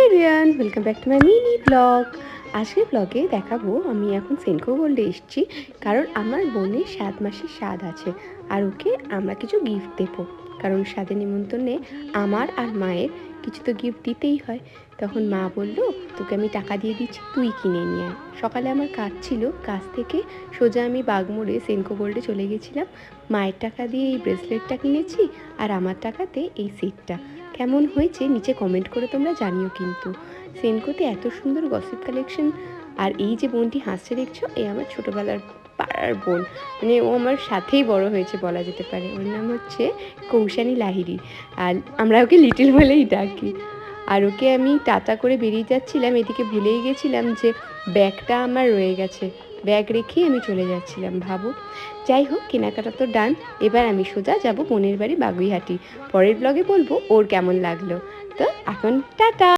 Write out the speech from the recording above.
Everyone, welcome back to my mini blog. আজকের ব্লগে দেখাবো আমি এখন সেনকো গোল্ডে এসেছি, কারণ আমার বোনের 7 মাসের স্বাদ আছে আর ওকে আমরা কিছু গিফট দেবো। কারণ স্বাদের নিমন্ত্রণে আমার আর মায়ের কিছু তো গিফট দিতেই হয়। তখন মা বলল, তোকে আমি টাকা দিয়ে দিচ্ছি, তুই কিনে নিয়ে আয়। সকালে আমার কাজ ছিল, কাজ থেকে সোজা আমি বাগমোড়ে সেনকো গোল্ডে চলে গেছিলাম। মায়ের টাকা দিয়ে এই ব্রেসলেটটা কিনেছি আর আমার টাকাতে এই সেটটা। কেমন হয়েছে নিচে কমেন্ট করে তোমরা জানিও। কিন্তু সেনকোতে এত সুন্দর গসিপ কালেকশন। আর এই যে বোনটি হাসছে দেখছো, এই আমার ছোটোবেলার পাড়ার বোন, মানে ও আমার সাথেই বড় হয়েছে বলা যেতে পারে। ওর নাম হচ্ছে কৌশানী লাহিড়ী, আর আমরা ওকে লিটিল বলেই ডাকি। আর ওকে আমি টাটা করে বেরিয়ে যাচ্ছিলাম, এদিকে ভুলেই গেছিলাম যে ব্যাগটা আমার রয়ে গেছে। ব্যাগ রেখেই আমি চলে যাচ্ছিলাম, ভাবো। যাই হোক, কেনাকাটা তো ডান। এবার আমি সোজা যাব বোনের বাড়ি বাগুইহাটি। পরের ব্লগে বলবো ওর কেমন লাগলো। তো এখন টাটা।